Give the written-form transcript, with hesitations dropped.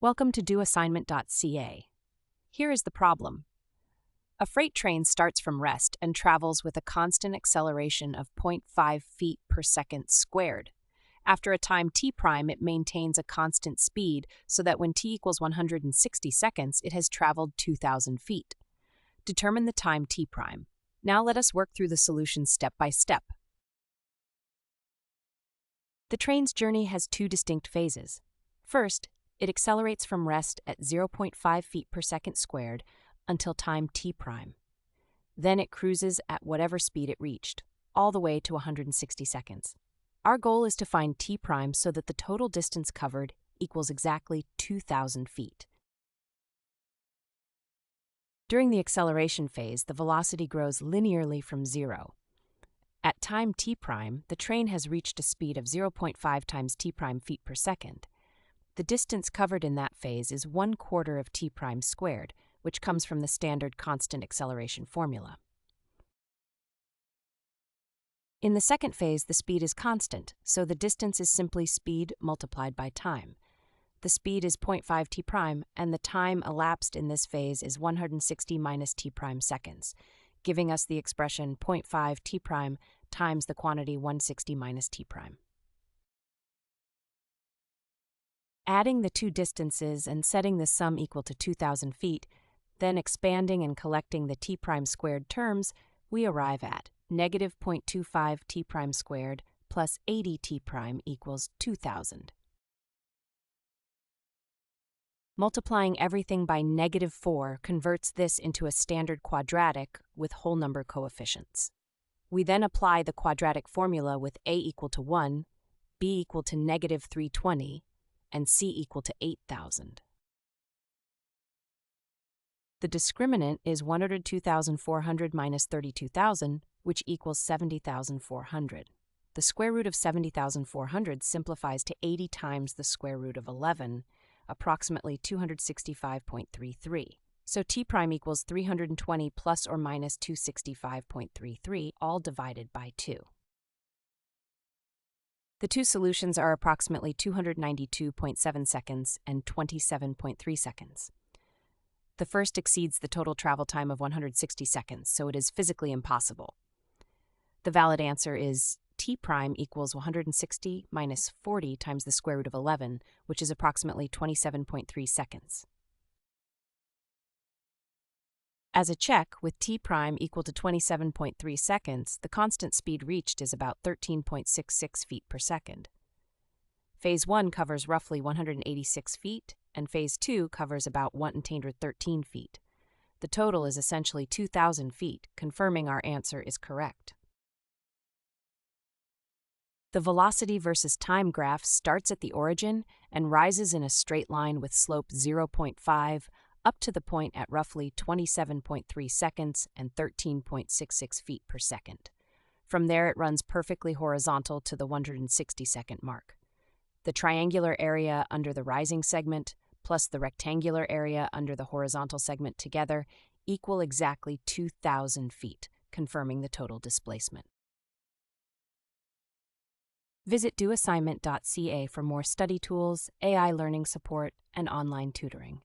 Welcome to doassignment-ca. Here is the problem. A freight train starts from rest and travels with a constant acceleration of 0.5 feet per second squared. After a time t prime, it maintains a constant speed so that when t equals 160 seconds, it has traveled 2,000 feet. Determine the time t prime. Now let us work through the solution step by step. The train's journey has two distinct phases. First, it accelerates from rest at 0.5 feet per second squared until time t prime. Then it cruises at whatever speed it reached, all the way to 160 seconds. Our goal is to find t prime so that the total distance covered equals exactly 2,000 feet. During the acceleration phase, the velocity grows linearly from zero. At time t prime, the train has reached a speed of 0.5 times t prime feet per second. The distance covered in that phase is 1/4 of t prime squared, which comes from the standard constant acceleration formula. In the second phase, the speed is constant, so the distance is simply speed multiplied by time. The speed is 0.5 t prime, and the time elapsed in this phase is 160 minus t prime seconds, giving us the expression 0.5 t prime times the quantity 160 minus t prime. Adding the two distances and setting the sum equal to 2,000 feet, then expanding and collecting the t prime squared terms, we arrive at negative 0.25 t prime squared plus 80 t prime equals 2,000. Multiplying everything by -4 converts this into a standard quadratic with whole number coefficients. We then apply the quadratic formula with a equal to 1, b equal to -320, and c equal to 8,000. The discriminant is 102,400 minus 32,000, which equals 70,400. The square root of 70,400 simplifies to 80 times the square root of 11, approximately 265.33. So t prime equals 320 plus or minus 265.33, all divided by 2. The two solutions are approximately 292.7 seconds and 27.3 seconds. The first exceeds the total travel time of 160 seconds, so it is physically impossible. The valid answer is t prime equals 160 minus 40 times the square root of 11, which is approximately 27.3 seconds. As a check, with t prime equal to 27.3 seconds, the constant speed reached is about 13.66 feet per second. Phase 1 covers roughly 186 feet, and Phase 2 covers about 113 feet. The total is essentially 2,000 feet, confirming our answer is correct. The velocity versus time graph starts at the origin and rises in a straight line with slope 0.5 up to the point at roughly 27.3 seconds and 13.66 feet per second. From there, it runs perfectly horizontal to the 160-second mark. The triangular area under the rising segment plus the rectangular area under the horizontal segment together equal exactly 2,000 feet, confirming the total displacement. Visit doassignment.ca for more study tools, AI learning support, and online tutoring.